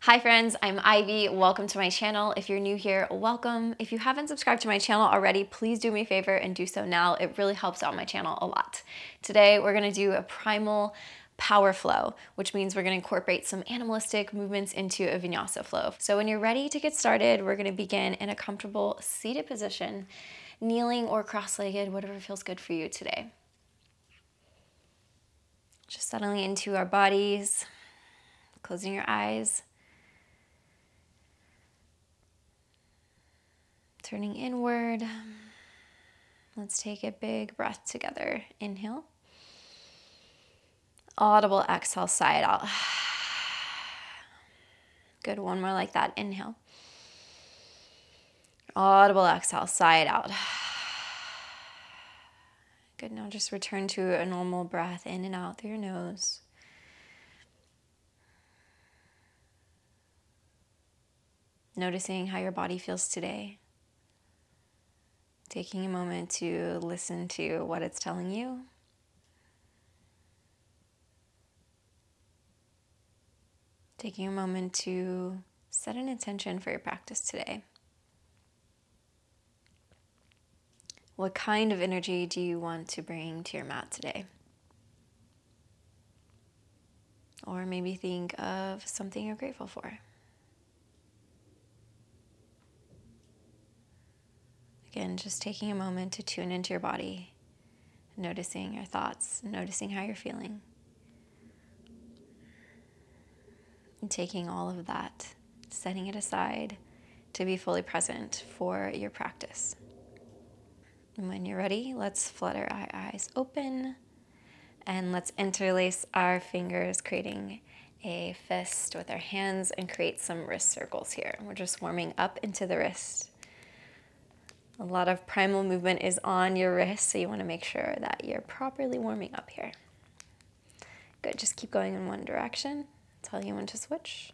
Hi friends, I'm Ivy. Welcome to my channel. If you're new here, welcome. If you haven't subscribed to my channel already, please do me a favor and do so now. It really helps out my channel a lot. Today, we're gonna do a primal power flow, which means we're gonna incorporate some animalistic movements into a Vinyasa flow. So when you're ready to get started, we're gonna begin in a comfortable seated position, kneeling or cross-legged, whatever feels good for you today. Just settling into our bodies, closing your eyes. Turning inward. Let's take a big breath together. Inhale. Audible exhale, side out. Good, one more like that. Inhale. Audible exhale, side out. Good, now just return to a normal breath in and out through your nose. Noticing how your body feels today. Taking a moment to listen to what it's telling you. Taking a moment to set an intention for your practice today. What kind of energy do you want to bring to your mat today? Or maybe think of something you're grateful for. Again, just taking a moment to tune into your body, noticing your thoughts, noticing how you're feeling. And taking all of that, setting it aside to be fully present for your practice. And when you're ready, let's flutter our eyes open and let's interlace our fingers, creating a fist with our hands and create some wrist circles here. We're just warming up into the wrist. A lot of primal movement is on your wrist, so you want to make sure that you're properly warming up here. Good, just keep going in one direction. Tell you when to switch.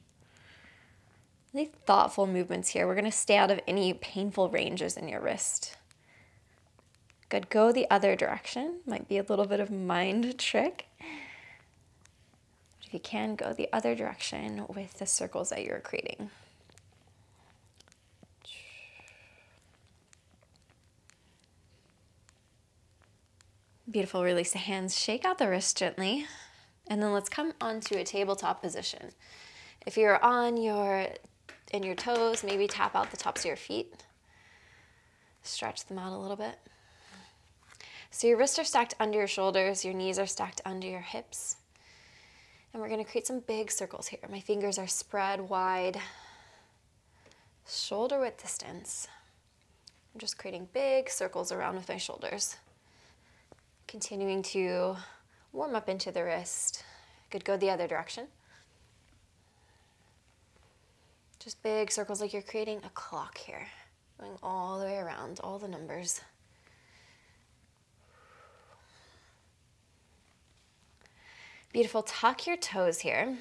Really thoughtful movements here. We're going to stay out of any painful ranges in your wrist. Good, go the other direction. Might be a little bit of mind trick. But if you can, go the other direction with the circles that you're creating. Beautiful, release the hands, shake out the wrist gently, and then let's come onto a tabletop position. If you're in your toes, maybe tap out the tops of your feet. Stretch them out a little bit. So your wrists are stacked under your shoulders, your knees are stacked under your hips. And we're gonna create some big circles here. My fingers are spread wide, shoulder width distance. I'm just creating big circles around with my shoulders. Continuing to warm up into the wrist. Good, go the other direction. Just big circles like you're creating a clock here. Going all the way around, all the numbers. Beautiful, tuck your toes here.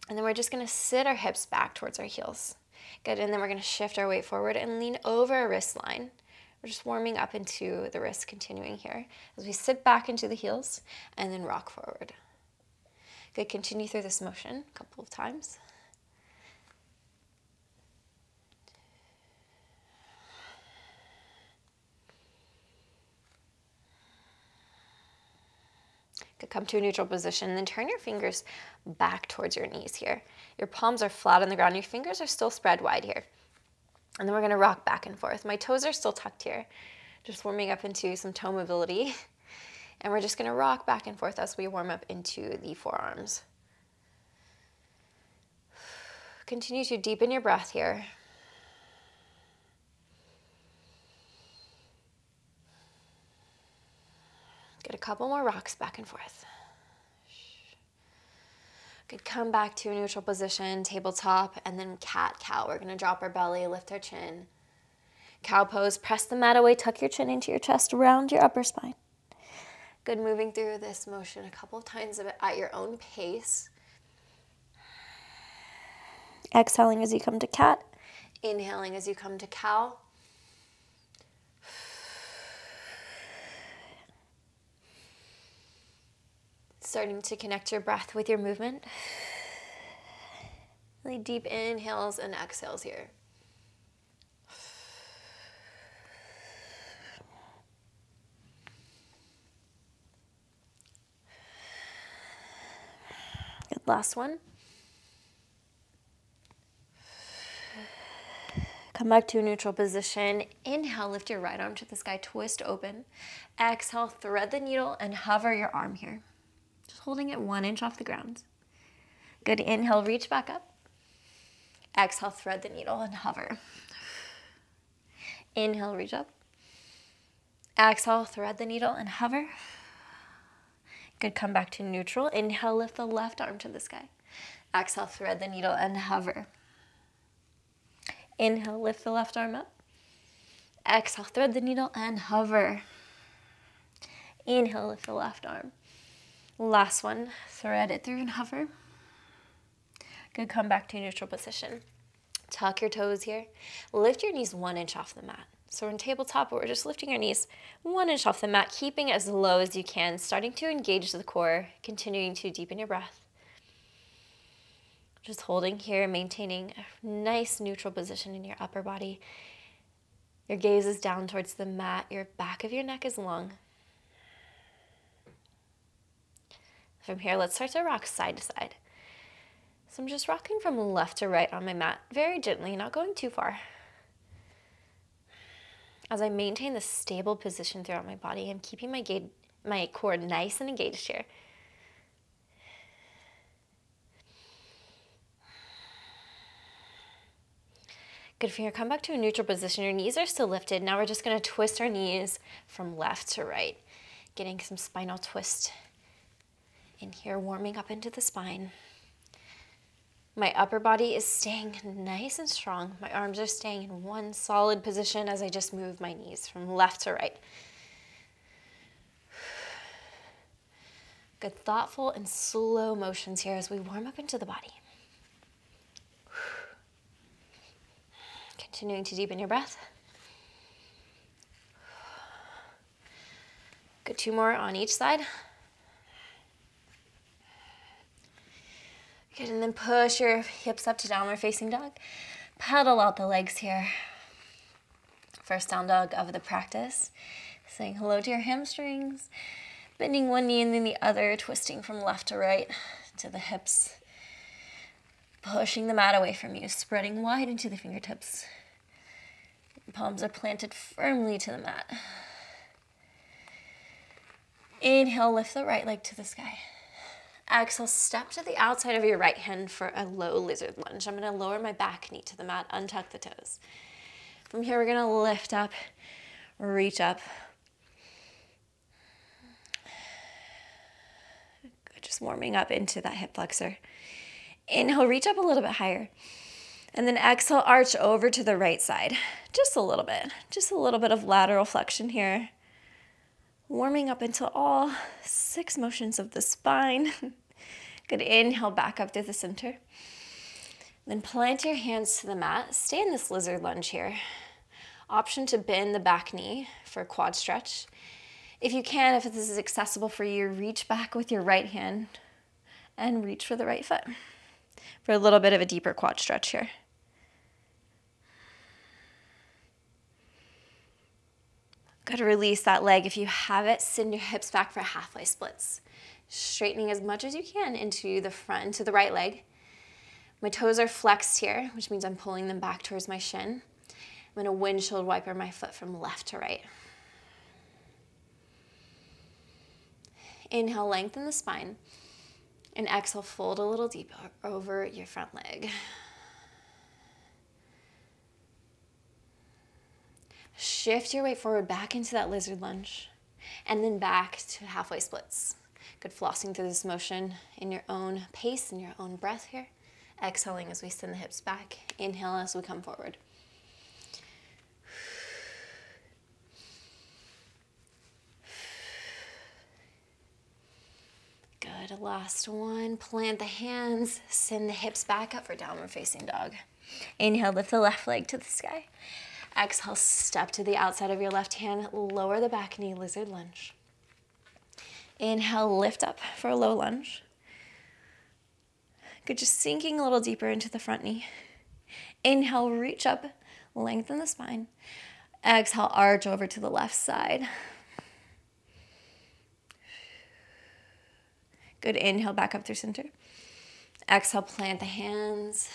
And then we're just gonna sit our hips back towards our heels. Good, and then we're gonna shift our weight forward and lean over our wrist line. We're just warming up into the wrist, continuing here as we sit back into the heels and then rock forward. Good, continue through this motion a couple of times. Good, come to a neutral position, then turn your fingers back towards your knees here. Your palms are flat on the ground, your fingers are still spread wide here. And then we're gonna rock back and forth. My toes are still tucked here, just warming up into some toe mobility. And we're just gonna rock back and forth as we warm up into the forearms. Continue to deepen your breath here. Get a couple more rocks back and forth. Good, come back to a neutral position, tabletop, and then cat-cow. We're gonna drop our belly, lift our chin. Cow pose, press the mat away, tuck your chin into your chest, round your upper spine. Good, moving through this motion a couple of times at your own pace. Exhaling as you come to cat, inhaling as you come to cow. Starting to connect your breath with your movement. Really deep inhales and exhales here. Good, last one. Come back to a neutral position. Inhale, lift your right arm to the sky, twist open. Exhale, thread the needle and hover your arm here. Just holding it 1 inch off the ground. Good, inhale, reach back up. Exhale, thread the needle and hover. Inhale, reach up. Exhale, thread the needle and hover. Good, come back to neutral. Inhale, lift the left arm to the sky. Exhale, thread the needle and hover. Inhale, lift the left arm up. Exhale, thread the needle and hover. Inhale, lift the left arm. Last one, thread it through and hover. Good, come back to neutral position. Tuck your toes here. Lift your knees 1 inch off the mat. So we're in tabletop, but we're just lifting our knees 1 inch off the mat, keeping it as low as you can, starting to engage the core, continuing to deepen your breath. Just holding here, maintaining a nice neutral position in your upper body. Your gaze is down towards the mat. Your back of your neck is long. From here, let's start to rock side to side. So I'm just rocking from left to right on my mat, very gently, not going too far. As I maintain this stable position throughout my body, I'm keeping my core nice and engaged here. Good, from here, come back to a neutral position. Your knees are still lifted. Now we're just gonna twist our knees from left to right, getting some spinal twist in here, warming up into the spine. My upper body is staying nice and strong. My arms are staying in one solid position as I just move my knees from left to right. Good, thoughtful and slow motions here as we warm up into the body. Continuing to deepen your breath. Good, 2 more on each side. Good, and then push your hips up to downward facing dog. Pedal out the legs here. First down dog of the practice. Saying hello to your hamstrings. Bending one knee and then the other, twisting from left to right to the hips. Pushing the mat away from you, spreading wide into the fingertips. Palms are planted firmly to the mat. Inhale, lift the right leg to the sky. Exhale, step to the outside of your right hand for a low lizard lunge. I'm gonna lower my back knee to the mat, untuck the toes. From here, we're gonna lift up, reach up. Just warming up into that hip flexor. Inhale, reach up a little bit higher. And then exhale, arch over to the right side. Just a little bit of lateral flexion here. Warming up into all 6 motions of the spine. Good, inhale, back up to the center. Then plant your hands to the mat. Stay in this lizard lunge here. Option to bend the back knee for a quad stretch. If you can, if this is accessible for you, reach back with your right hand and reach for the right foot for a little bit of a deeper quad stretch here. Good, release that leg. If you have it, send your hips back for halfway splits. Straightening as much as you can into the front, into the right leg. My toes are flexed here, which means I'm pulling them back towards my shin. I'm gonna windshield wiper my foot from left to right. Inhale, lengthen the spine. And exhale, fold a little deeper over your front leg. Shift your weight forward back into that lizard lunge. And then back to halfway splits. Good, flossing through this motion in your own pace, in your own breath here. Exhaling as we send the hips back. Inhale as we come forward. Good, last one. Plant the hands, send the hips back up for downward facing dog. Inhale, lift the left leg to the sky. Exhale, step to the outside of your left hand, lower the back knee, lizard lunge. Inhale, lift up for a low lunge. Good, just sinking a little deeper into the front knee. Inhale, reach up, lengthen the spine. Exhale, arch over to the left side. Good, inhale, back up through center. Exhale, plant the hands.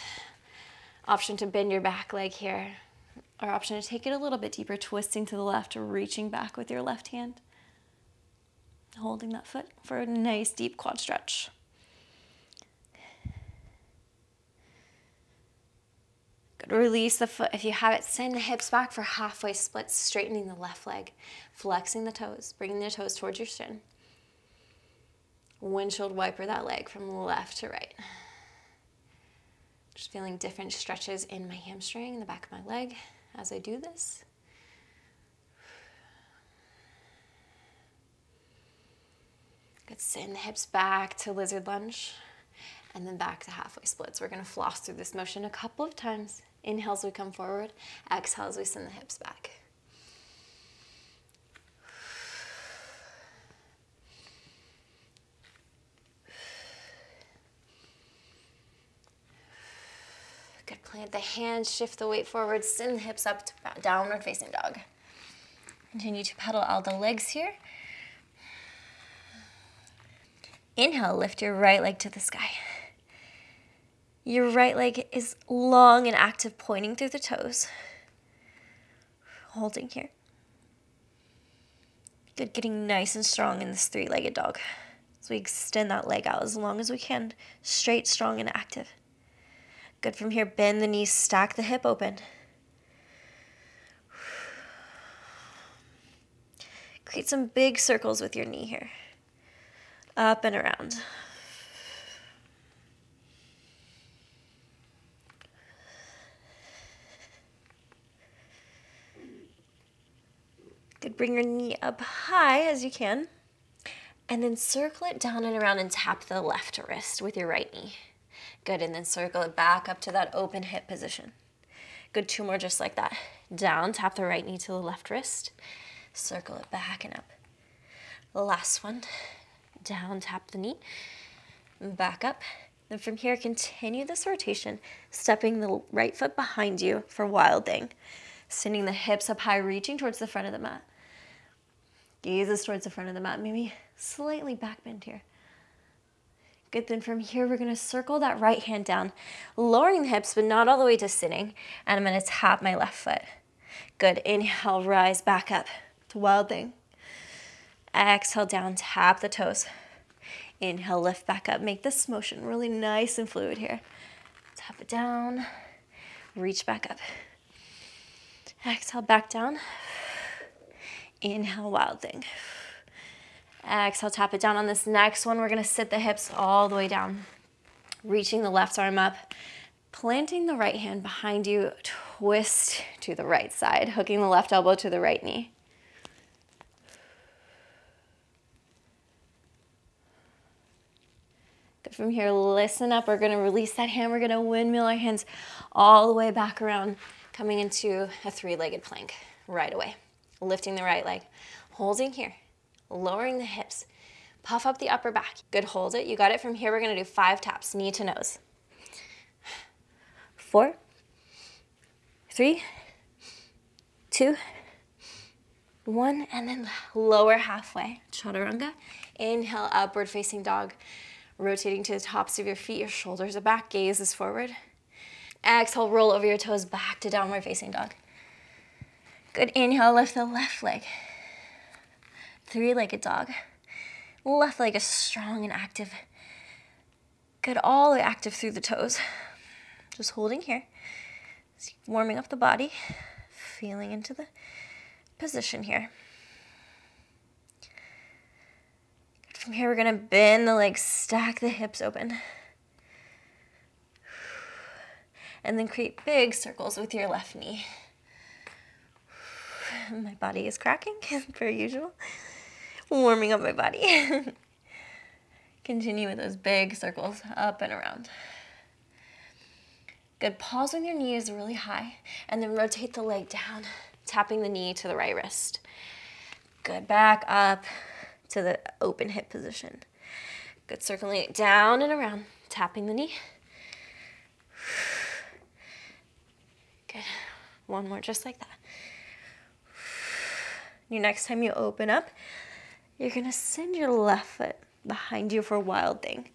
Option to bend your back leg here. Or option to take it a little bit deeper, twisting to the left, reaching back with your left hand. Holding that foot for a nice deep quad stretch. Good, release the foot. If you have it, send the hips back for halfway splits, straightening the left leg, flexing the toes, bringing the toes towards your shin. Windshield wiper that leg from left to right. Just feeling different stretches in my hamstring, the back of my leg as I do this. Good, send the hips back to lizard lunge and then back to halfway splits. We're gonna floss through this motion a couple of times. Inhale as we come forward, exhale as we send the hips back. Good, plant the hands, shift the weight forward, send the hips up to downward facing dog. Continue to pedal out the legs here. Inhale, lift your right leg to the sky. Your right leg is long and active, pointing through the toes. Holding here. Good, getting nice and strong in this three-legged dog. So we extend that leg out as long as we can. Straight, strong, and active. Good, from here, bend the knees, stack the hip open. Create some big circles with your knee here. Up and around. Good, bring your knee up high as you can. And then circle it down and around and tap the left wrist with your right knee. Good, and then circle it back up to that open hip position. Good, 2 more just like that. Down, tap the right knee to the left wrist. Circle it back and up. Last one. Down, tap the knee. Back up. Then from here, continue this rotation, stepping the right foot behind you for wild thing. Sending the hips up high, reaching towards the front of the mat. Gazes towards the front of the mat, maybe slightly back bend here. Good, then from here, we're gonna circle that right hand down, lowering the hips, but not all the way to sitting. And I'm gonna tap my left foot. Good, inhale, rise back up to wild thing. Exhale down, tap the toes. Inhale, lift back up. Make this motion really nice and fluid here. Tap it down, reach back up. Exhale, back down. Inhale, wild thing. Exhale, tap it down. On this next one, we're gonna sit the hips all the way down. Reaching the left arm up, planting the right hand behind you, twist to the right side, hooking the left elbow to the right knee. Good, from here, listen up. We're gonna release that hand. We're gonna windmill our hands all the way back around, coming into a 3-legged plank right away. Lifting the right leg, holding here, lowering the hips, puff up the upper back. Good, hold it. You got it. From here, we're gonna do 5 taps, knee to nose. 4, 3, 2, 1, and then lower halfway, chaturanga. Inhale, upward facing dog. Rotating to the tops of your feet, your shoulders are back, gaze is forward. Exhale, roll over your toes back to downward facing dog. Good, inhale, lift the left leg. 3-legged dog. Left leg is strong and active. Good, all the way active through the toes. Just holding here. Warming up the body, feeling into the position here. From here, we're gonna bend the legs, stack the hips open. And then create big circles with your left knee. My body is cracking, per usual. Warming up my body. Continue with those big circles up and around. Good, pause when your knee is really high, and then rotate the leg down, tapping the knee to the right wrist. Good, back up to the open hip position. Good, circling it down and around, tapping the knee, One more, just like that. Your next time you open up, you're gonna send your left foot behind you for Wild Thing.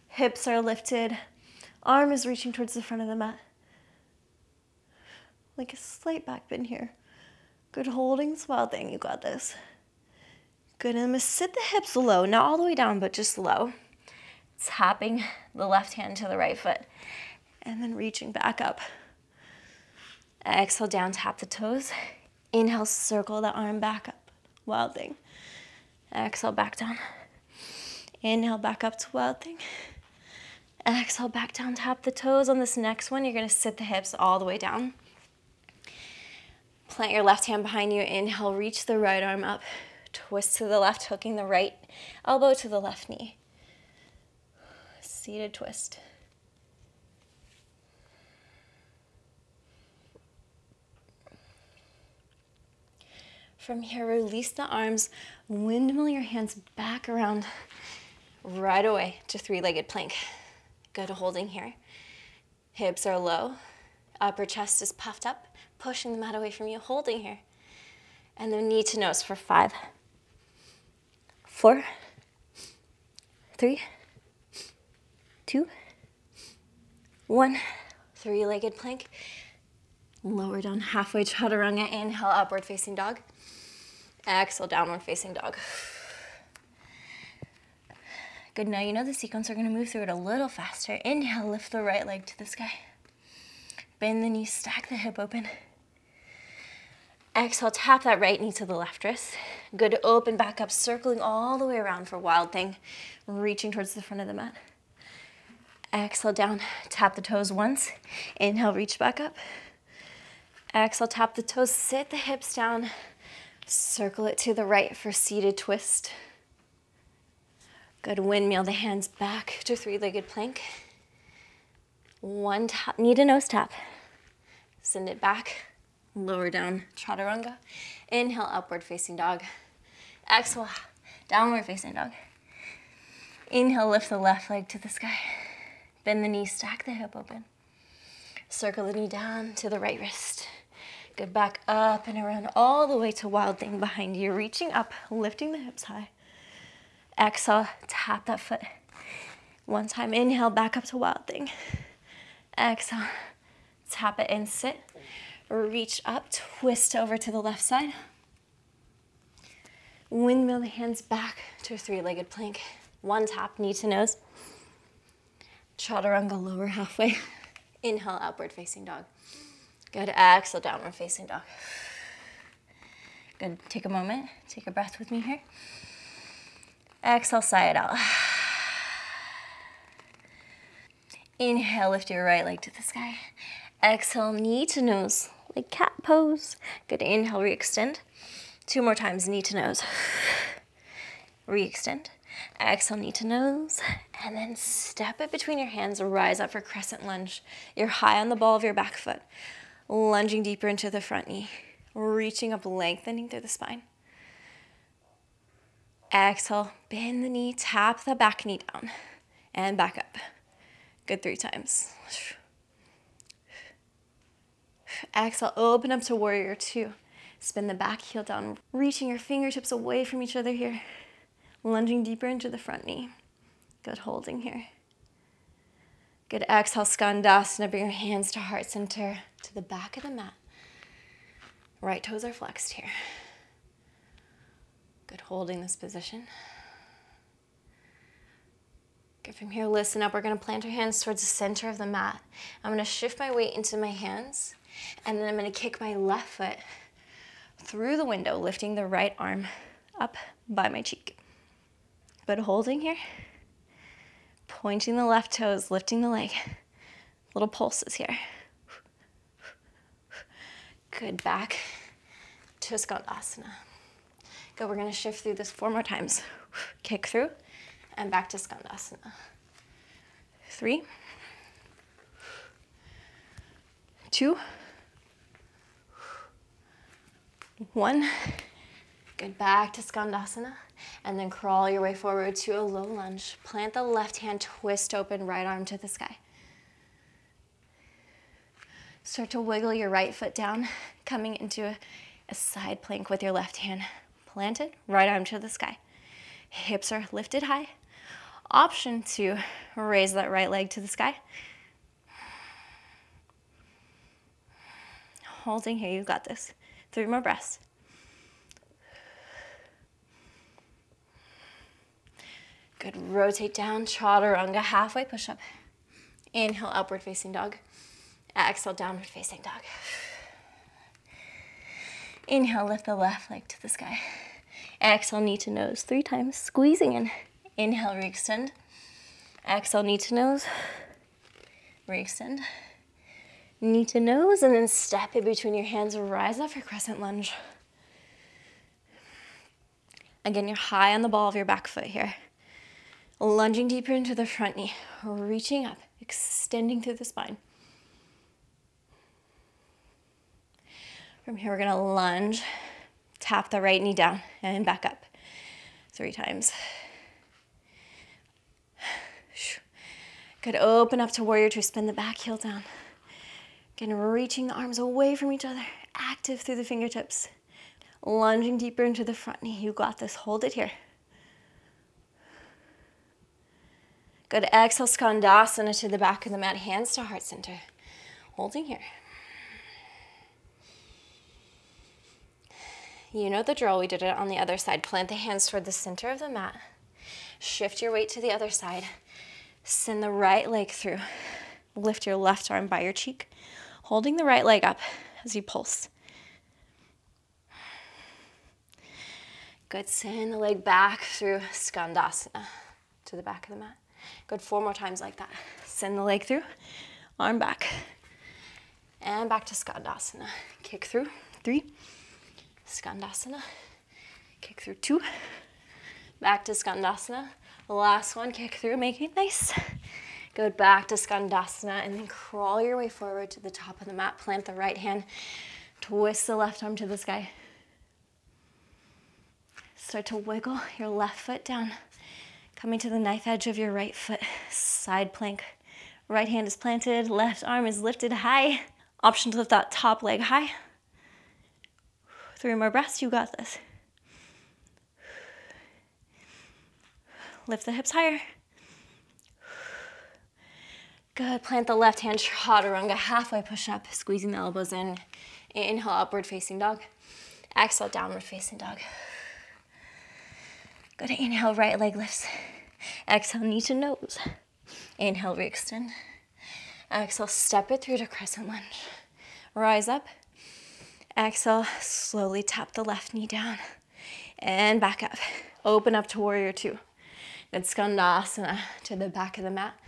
Hips are lifted, arm is reaching towards the front of the mat. Like a slight back bend here. Good, holding this Wild Thing, you got this. Good, and I'm gonna sit the hips low, not all the way down, but just low. Tapping the left hand to the right foot, and then reaching back up. Exhale down, tap the toes. Inhale, circle the arm back up. Wild Thing. Exhale, back down. Inhale, back up to Wild Thing. Exhale, back down, tap the toes. On this next one, you're gonna sit the hips all the way down. Plant your left hand behind you. Inhale, reach the right arm up. Twist to the left, hooking the right elbow to the left knee. Seated twist. From here, release the arms, windmill your hands back around right away to three-legged plank. Good, holding here. Hips are low, upper chest is puffed up, pushing the mat away from you, holding here. And then knee to nose for 5, 4, 3, 2, 1. Three-legged plank. Lower down halfway, chaturanga. Inhale, upward facing dog. Exhale, downward facing dog. Good, now you know the sequence. We're gonna move through it a little faster. Inhale, lift the right leg to the sky. Bend the knee, stack the hip open. Exhale, tap that right knee to the left wrist. Good, open back up, circling all the way around for Wild Thing. Reaching towards the front of the mat. Exhale down, tap the toes once. Inhale, reach back up. Exhale, tap the toes, sit the hips down. Circle it to the right for seated twist. Good, windmill the hands back to three-legged plank. One tap, knee to nose tap. Send it back, lower down, chaturanga. Inhale, upward facing dog. Exhale, downward facing dog. Inhale, lift the left leg to the sky. Bend the knee, stack the hip open. Circle the knee down to the right wrist. Good, back up and around all the way to Wild Thing behind you. Reaching up, lifting the hips high. Exhale, tap that foot. One time, inhale, back up to Wild Thing. Exhale, tap it and sit. Reach up, twist over to the left side. Windmill the hands back to a three-legged plank. One tap, knee to nose. Chaturanga, lower halfway. Inhale, upward facing dog. Good, exhale, downward facing dog. Good, take a moment, take a breath with me here. Exhale, sigh it out. Inhale, lift your right leg to the sky. Exhale, knee to nose, like cat pose. Good, inhale, re-extend. 2 more times, knee to nose. Re-extend. Exhale, knee to nose, and then step it between your hands, rise up for crescent lunge. You're high on the ball of your back foot, lunging deeper into the front knee, reaching up, lengthening through the spine. Exhale, bend the knee, tap the back knee down, and back up. Good, 3 times. Exhale, open up to warrior 2. Spin the back heel down, reaching your fingertips away from each other here. Lunging deeper into the front knee. Good, holding here. Good, exhale, skandasana. Bring your hands to heart center, to the back of the mat. Right toes are flexed here. Good, holding this position. Good, from here, listen up. We're gonna plant our hands towards the center of the mat. I'm gonna shift my weight into my hands, and then I'm gonna kick my left foot through the window, lifting the right arm up by my cheek. But holding here, pointing the left toes, lifting the leg. Little pulses here. Good, back to skandasana. Good, we're gonna shift through this 4 more times. Kick through and back to skandasana. 3, 2, 1. Good, back to skandasana. And then crawl your way forward to a low lunge. Plant the left hand, twist open, right arm to the sky. Start to wiggle your right foot down, coming into a side plank with your left hand planted, right arm to the sky. Hips are lifted high. Option to raise that right leg to the sky. Holding here, you got this. 3 more breaths. Good, rotate down, chaturanga, halfway push-up. Inhale, upward facing dog. Exhale, downward facing dog. Inhale, lift the left leg to the sky. Exhale, knee to nose 3 times, squeezing in. Inhale, re-extend. Exhale, knee to nose. Re-extend. Knee to nose, and then step it between your hands, rise up for crescent lunge. Again, you're high on the ball of your back foot here. Lunging deeper into the front knee, reaching up, extending through the spine. From here, we're gonna lunge, tap the right knee down, and back up 3 times. Good, open up to warrior 2, spin the back heel down. Again, reaching the arms away from each other, active through the fingertips. Lunging deeper into the front knee, you got this, hold it here. Good, exhale, skandasana to the back of the mat, hands to heart center. Holding here. You know the drill, we did it on the other side. Plant the hands toward the center of the mat. Shift your weight to the other side. Send the right leg through. Lift your left arm by your cheek, holding the right leg up as you pulse. Good, send the leg back through skandasana to the back of the mat. Good, 4 more times like that. Send the leg through, arm back, and back to skandasana. Kick through, 3, skandasana, kick through 2, back to skandasana. The last one, kick through, make it nice. Go back to skandasana, and then crawl your way forward to the top of the mat. Plant the right hand, twist the left arm to the sky. Start to wiggle your left foot down. Coming to the knife edge of your right foot, side plank. Right hand is planted, left arm is lifted high. Option to lift that top leg high. 3 more breaths, you got this. Lift the hips higher. Good, plant the left hand, chaturanga, halfway push up, squeezing the elbows in. Inhale, upward facing dog. Exhale, downward facing dog. Good, inhale, right leg lifts. Exhale, knee to nose. Inhale, re-extend. Exhale, step it through to crescent lunge. Rise up. Exhale, slowly tap the left knee down. And back up. Open up to warrior 2. Good, skandasana to the back of the mat.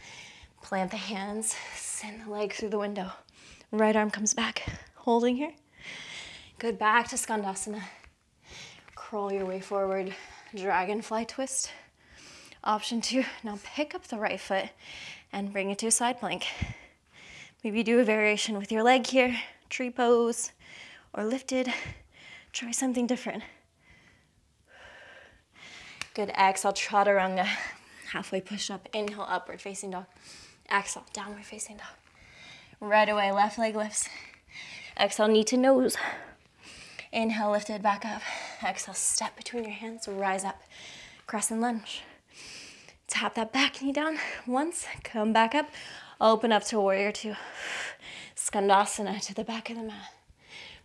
Plant the hands, send the leg through the window. Right arm comes back, holding here. Good, back to skandasana. Crawl your way forward, dragonfly twist. Option 2, now pick up the right foot and bring it to a side plank. Maybe do a variation with your leg here, tree pose, or lifted. Try something different. Good, exhale, chaturanga, halfway push up. Inhale, upward facing dog. Exhale, downward facing dog. Right away, left leg lifts. Exhale, knee to nose. Inhale, lifted back up. Exhale, step between your hands, rise up. Crescent lunge. Tap that back knee down once, come back up. Open up to warrior 2. Skandasana to the back of the mat.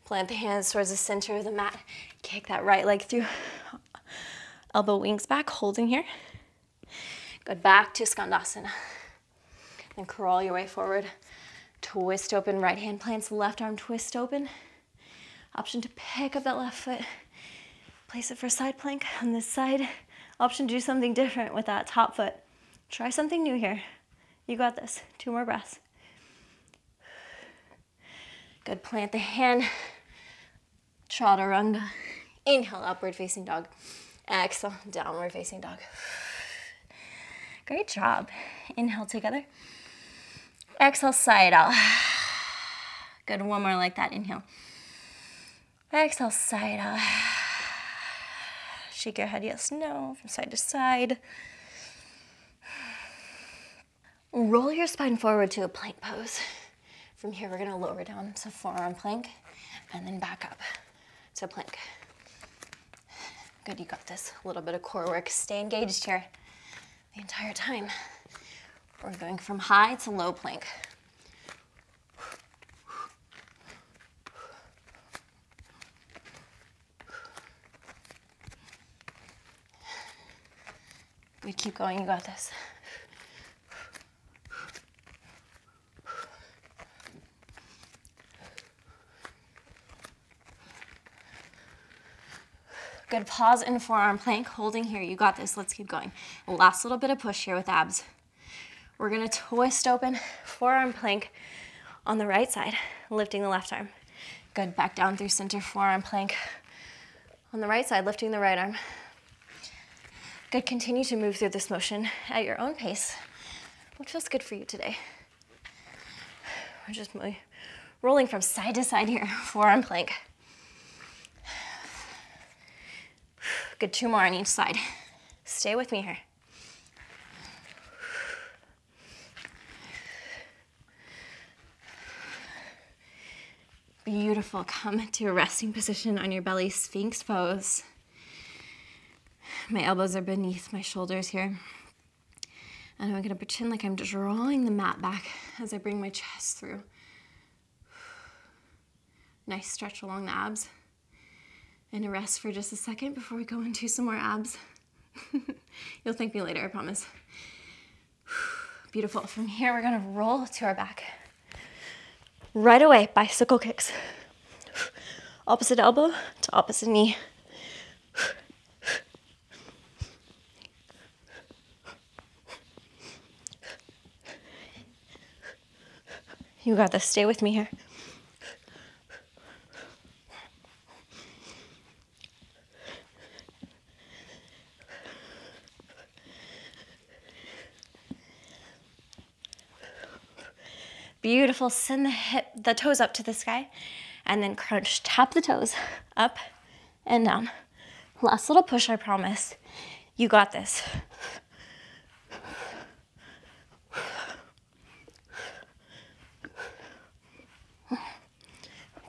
Plant the hands towards the center of the mat. Kick that right leg through. Elbow wings back, holding here. Good, back to skandasana. Then crawl your way forward. Twist open, right hand plants, left arm twist open. Option to pick up that left foot. Place it for side plank on this side. Option to do something different with that top foot. Try something new here. You got this. 2 more breaths. Good, plant the hand. Chaturanga. Inhale, upward facing dog. Exhale, downward facing dog. Great job. Inhale together. Exhale, side out. Good, 1 more like that. Inhale. Exhale, side out. Shake your head, yes, no, from side to side. Roll your spine forward to a plank pose. From here, we're gonna lower down to forearm plank and then back up to plank. Good, you got this. A little bit of core work. Stay engaged here the entire time. We're going from high to low plank. Good, keep going, you got this. Good, pause in forearm plank, holding here, you got this, let's keep going. Last little bit of push here with abs. We're gonna twist open, forearm plank on the right side, lifting the left arm. Good, back down through center, forearm plank on the right side, lifting the right arm. Good, continue to move through this motion at your own pace. What feels good for you today? We're just rolling from side to side here, forearm plank. Good, 2 more on each side. Stay with me here. Beautiful, come to a resting position on your belly, Sphinx pose. My elbows are beneath my shoulders here. And I'm gonna pretend like I'm drawing the mat back as I bring my chest through. Nice stretch along the abs. And a rest for just a second before we go into some more abs. You'll thank me later, I promise. Beautiful. From here, we're gonna roll to our back. Right away, bicycle kicks. Opposite elbow to opposite knee. You got this, stay with me here. Beautiful, send the toes up to the sky and then crunch, tap the toes up and down. Last little push, I promise. You got this.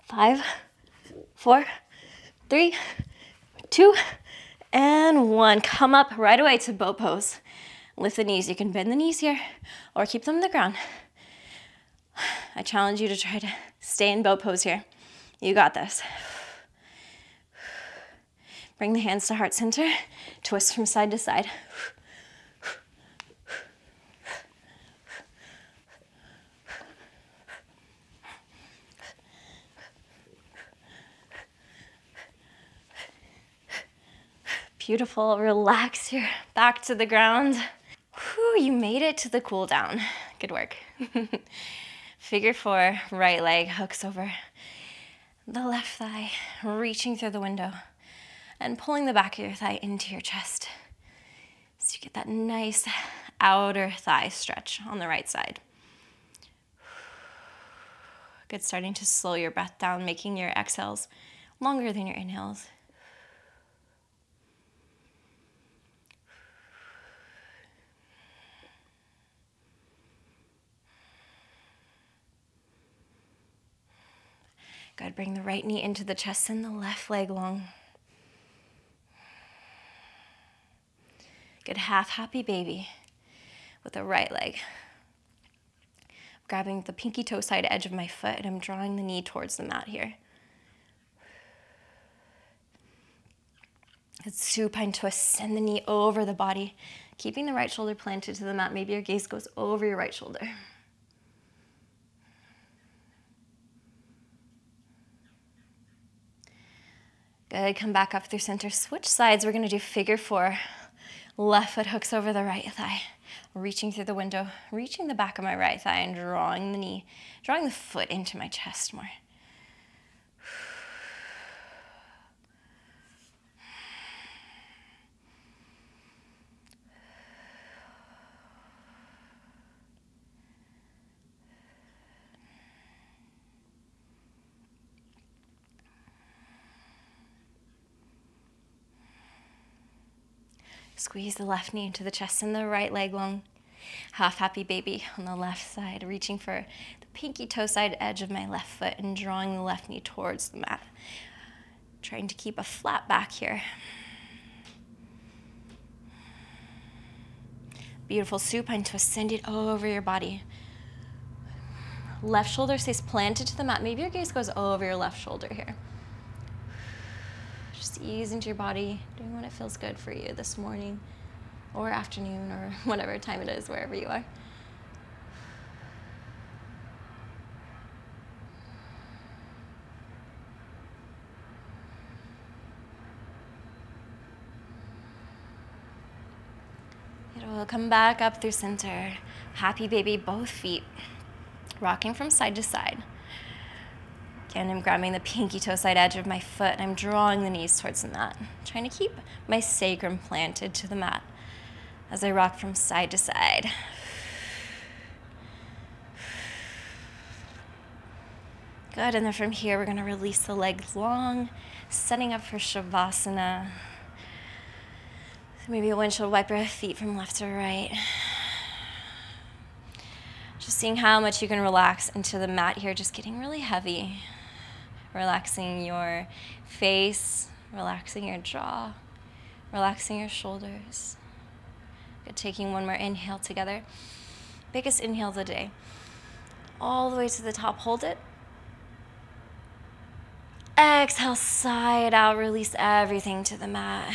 5, 4, 3, 2, and 1. Come up right away to boat pose. Lift the knees. You can bend the knees here or keep them on the ground. I challenge you to try to stay in boat pose here. You got this. Bring the hands to heart center. Twist from side to side. Beautiful. Relax your back to the ground. Whew, you made it to the cool down. Good work. Figure 4, right leg hooks over the left thigh, reaching through the window and pulling the back of your thigh into your chest. So you get that nice outer thigh stretch on the right side. Good, starting to slow your breath down, making your exhales longer than your inhales. Good, bring the right knee into the chest and the left leg long. Good, half happy baby with the right leg. Grabbing the pinky toe side edge of my foot and I'm drawing the knee towards the mat here. Good, supine twist, send the knee over the body, keeping the right shoulder planted to the mat. Maybe your gaze goes over your right shoulder. Good, come back up through center. Switch sides, we're gonna do figure 4. Left foot hooks over the right thigh. Reaching through the window, reaching the back of my right thigh and drawing the knee, drawing the foot into my chest more. Squeeze the left knee into the chest and the right leg long. Half happy baby on the left side, reaching for the pinky toe side edge of my left foot and drawing the left knee towards the mat. Trying to keep a flat back here. Beautiful supine twist. Send it over your body. Left shoulder stays planted to the mat. Maybe your gaze goes over your left shoulder here. Just ease into your body, doing what it feels good for you this morning or afternoon or whatever time it is, wherever you are. It'll come back up through center. Happy baby, both feet. Rocking from side to side. Again, I'm grabbing the pinky toe side edge of my foot and I'm drawing the knees towards the mat. Trying to keep my sacrum planted to the mat as I rock from side to side. Good, and then from here we're gonna release the legs long, setting up for Savasana. Maybe a windshield wiper feet from left to right. Just seeing how much you can relax into the mat here, just getting really heavy. Relaxing your face, relaxing your jaw, relaxing your shoulders. Good, taking one more inhale together. Biggest inhale of the day. All the way to the top, hold it. Exhale, sigh it out, release everything to the mat.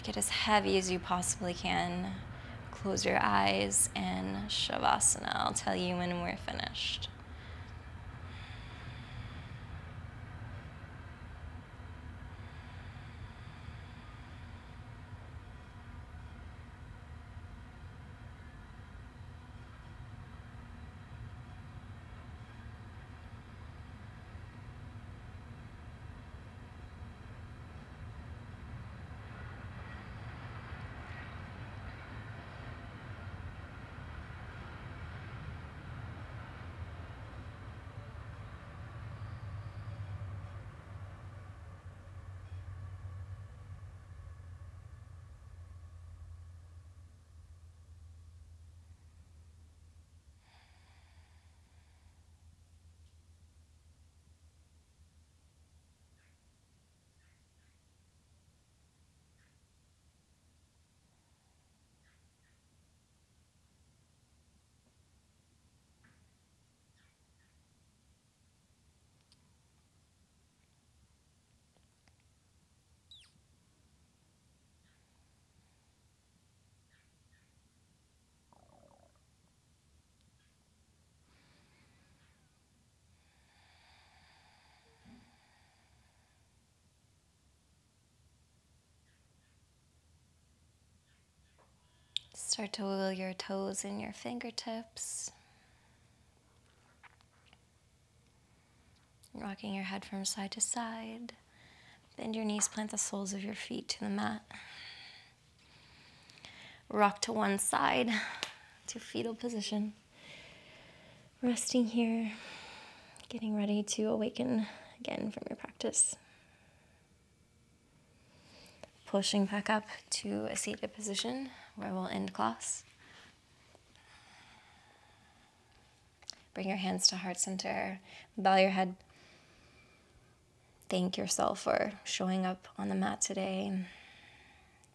Get as heavy as you possibly can. Close your eyes and Shavasana. I'll tell you when we're finished. Start to wiggle your toes and your fingertips. Rocking your head from side to side. Bend your knees, plant the soles of your feet to the mat. Rock to one side to fetal position. Resting here, getting ready to awaken again from your practice. Pushing back up to a seated position where we'll end class. Bring your hands to heart center, bow your head. Thank yourself for showing up on the mat today.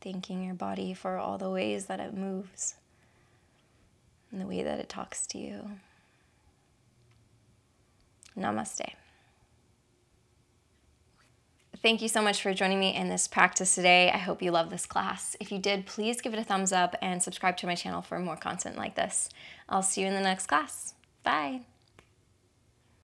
Thanking your body for all the ways that it moves and the way that it talks to you. Namaste. Thank you so much for joining me in this practice today. I hope you love this class. If you did, please give it a thumbs up and subscribe to my channel for more content like this. I'll see you in the next class. Bye.